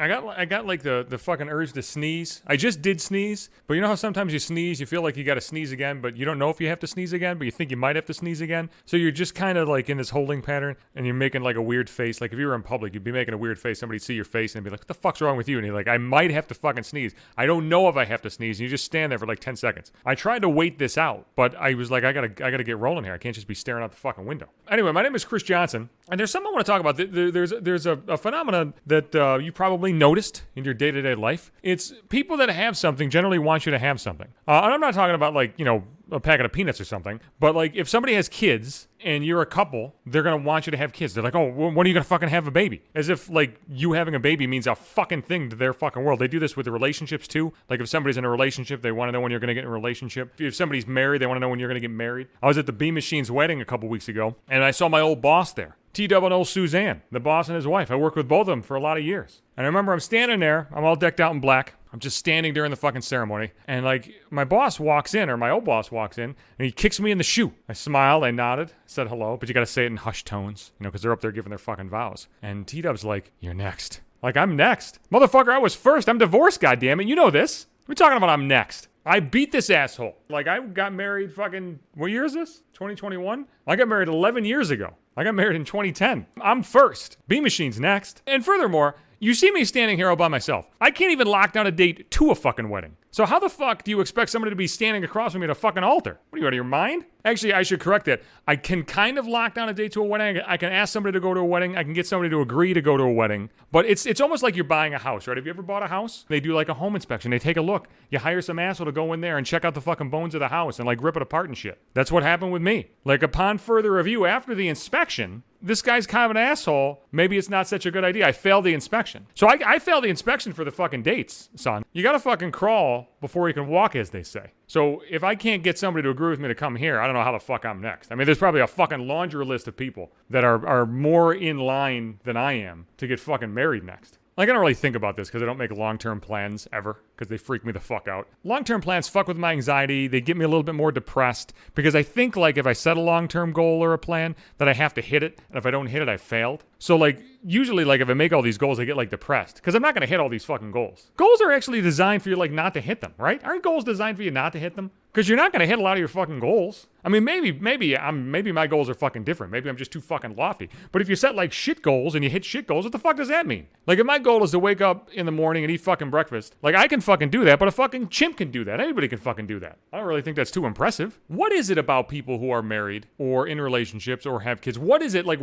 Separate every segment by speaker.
Speaker 1: I got like the fucking urge to sneeze. I just did sneeze, but you know how sometimes you sneeze, you feel like you got to sneeze again, but you don't know if you have to sneeze again, but you think you might have to sneeze again. So you're just kind of like in this holding pattern, and you're making like a weird face. Like if you were in public, you'd be making a weird face. Somebody'd see your face and be like, "What the fuck's wrong with you?" And you're like, "I might have to fucking sneeze. I don't know if I have to sneeze." And you just stand there for like 10 seconds. I tried to wait this out, but I was like, I gotta get rolling here. I can't just be staring out the fucking window. Anyway, my name is Chris Johnson, and there's something I want to talk about. There's a phenomenon that you probably noticed in your day-to-day life. It's people that have something generally want you to have something. And I'm not talking about like, you know, a packet of peanuts or something, but like if somebody has kids and you're a couple, they're going to want you to have kids. They're like, "Oh, when are you going to fucking have a baby?" As if like you having a baby means a fucking thing to their fucking world. They do this with the relationships too. Like if somebody's in a relationship, they want to know when you're going to get in a relationship. If somebody's married, they want to know when you're going to get married. I was at the Bean Machine's wedding a couple weeks ago, and I saw my old boss there. T-double-O Suzanne, the boss and his wife. I worked with both of them for a lot of years. And I remember I'm standing there, I'm all decked out in black. I'm just standing during the fucking ceremony. And like my boss walks in, or my old boss walks in, and he kicks me in the shoe. I smiled, I nodded, said hello, but you gotta say it in hushed tones, you know, because they're up there giving their fucking vows. And T-Dub's like, "You're next." Like, I'm next. Motherfucker, I was first. I'm divorced, goddammit. You know this. We're talking about I'm next. I beat this asshole. Like, I got married fucking, what year is this? 2021? I got married 11 years ago. I got married in 2010. I'm first. Bean Machine's next. And furthermore, you see me standing here all by myself. I can't even lock down a date to a fucking wedding. So how the fuck do you expect somebody to be standing across from me at a fucking altar? What are you, out of your mind? Actually, I should correct that. I can kind of lock down a date to a wedding. I can ask somebody to go to a wedding. I can get somebody to agree to go to a wedding. But it's almost like you're buying a house, right? Have you ever bought a house? They do like a home inspection. They take a look. You hire some asshole to go in there and check out the fucking bones of the house and like rip it apart and shit. That's what happened with me. Like upon further review after the inspection, this guy's kind of an asshole. Maybe it's not such a good idea. I failed the inspection. So I failed the inspection for the fucking dates, son. You gotta fucking crawl before you can walk, as they say. So if I can't get somebody to agree with me to come here, I don't know how the fuck I'm next. I mean, there's probably a fucking laundry list of people that are more in line than I am to get fucking married next. Like, I don't really think about this because I don't make long-term plans ever because they freak me the fuck out. Long-term plans fuck with my anxiety. They get me a little bit more depressed because I think, like, if I set a long-term goal or a plan, that I have to hit it. And if I don't hit it, I failed. So, like, usually, like, if I make all these goals, I get, like, depressed because I'm not going to hit all these fucking goals. Goals are actually designed for you, like, not to hit them, right? Aren't goals designed for you not to hit them? Because you're not going to hit a lot of your fucking goals. I mean, maybe my goals are fucking different. Maybe I'm just too fucking lofty. But if you set like shit goals and you hit shit goals, what the fuck does that mean? Like if my goal is to wake up in the morning and eat fucking breakfast, like I can fucking do that, but a fucking chimp can do that. Anybody can fucking do that. I don't really think that's too impressive. What is it about people who are married or in relationships or have kids? What is it like?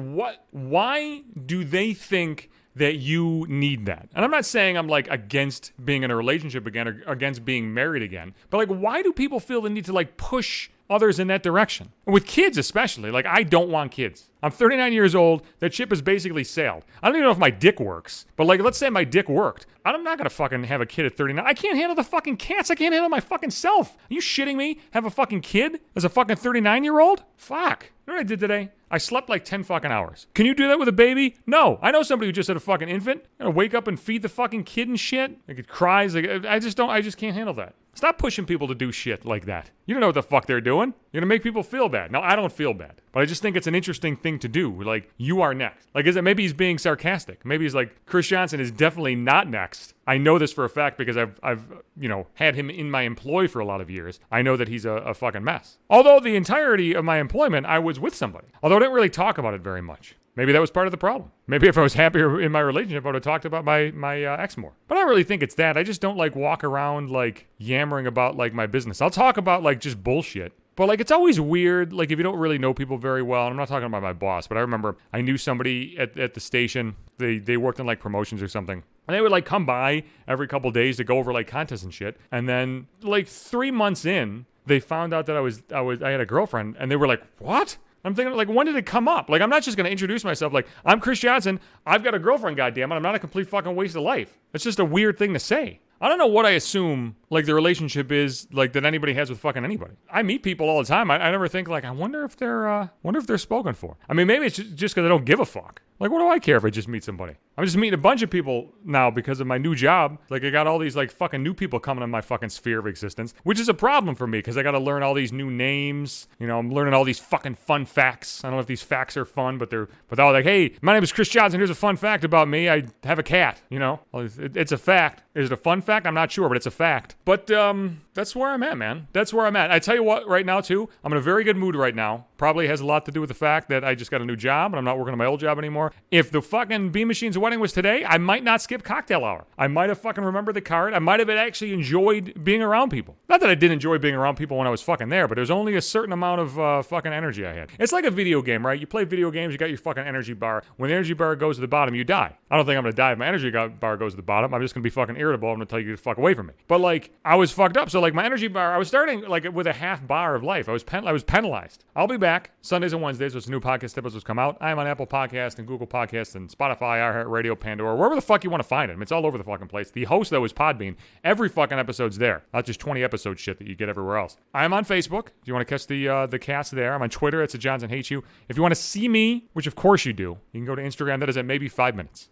Speaker 1: Why do they think that you need that? And I'm not saying I'm like against being in a relationship again or against being married again, but like why do people feel the need to like push others in that direction? And with kids especially, like I don't want kids. I'm 39 years old. That ship has basically sailed. I don't even know if my dick works, but like let's say my dick worked. I'm not gonna fucking have a kid at 39. I can't handle the fucking cats. I can't handle my fucking self. Are you shitting me? Have a fucking kid as a fucking 39-year-old? Fuck. You know what I did today? I slept like 10 fucking hours. Can you do that with a baby? No. I know somebody who just had a fucking infant. You know, wake up and feed the fucking kid and shit. Like it cries. Like, I just can't handle that. Stop pushing people to do shit like that. You don't know what the fuck they're doing. You're gonna make people feel bad. No, I don't feel bad. But I just think it's an interesting thing to do. Like, you are next. Like, maybe he's being sarcastic. Maybe he's like, Chris Johnson is definitely not next. I know this for a fact because I've had him in my employ for a lot of years. I know that he's a fucking mess. Although the entirety of my employment, I was with somebody. Although I didn't really talk about it very much. Maybe that was part of the problem. Maybe if I was happier in my relationship, I would have talked about my ex more. But I don't really think it's that. I just don't like walk around like yammering about like my business. I'll talk about like just bullshit. But like it's always weird, like if you don't really know people very well, and I'm not talking about my boss, but I remember I knew somebody at the station, they worked in like promotions or something. And they would like come by every couple days to go over like contests and shit. And then like 3 months in, they found out that I had a girlfriend, and they were like, "What?" I'm thinking, like, when did it come up? Like, I'm not just going to introduce myself like, I'm Chris Johnson, I've got a girlfriend, goddammit, I'm not a complete fucking waste of life. It's just a weird thing to say. I don't know what I assume, like, the relationship is, like, that anybody has with fucking anybody. I meet people all the time. I never think, like, I wonder if they're spoken for. I mean, maybe it's just because I don't give a fuck. Like, what do I care if I just meet somebody? I'm just meeting a bunch of people now because of my new job. Like, I got all these, like, fucking new people coming in my fucking sphere of existence, which is a problem for me because I got to learn all these new names. You know, I'm learning all these fucking fun facts. I don't know if these facts are fun, but they're like, hey, my name is Chris Johnson. Here's a fun fact about me. I have a cat, you know? Well, it's a fact. Is it a fun fact? I'm not sure, but it's a fact. But that's where I'm at, man. That's where I'm at. I tell you what, right now, too, I'm in a very good mood right now. Probably has a lot to do with the fact that I just got a new job and I'm not working on my old job anymore. If the fucking Bean Machine's wedding was today, I might not skip cocktail hour. I might have fucking remembered the card. I might have actually enjoyed being around people. Not that I didn't enjoy being around people when I was fucking there, but there's only a certain amount of fucking energy I had. It's like a video game, right? You play video games, you got your fucking energy bar. When the energy bar goes to the bottom, you die. I don't think I'm gonna die if my energy bar goes to the bottom. I'm just gonna be fucking irritable. I'm gonna tell you to fuck away from me. But like, I was fucked up. So like my energy bar, I was starting like with a half bar of life. I was penalized. I'll be back Sundays and Wednesdays with some new podcast episodes come out. I am on Apple Podcasts and Google Podcasts and Spotify, iHeartRadio, Pandora, wherever the fuck you want to find it. It's all over the fucking place. The host, though, is Podbean. Every fucking episode's there. Not just 20 episode shit that you get everywhere else. I am on Facebook. If you want to catch the cast there. I'm on Twitter. It's @JohnsonHateYou. If you want to see me, which of course you do, you can go to Instagram. That is at maybe 5 minutes.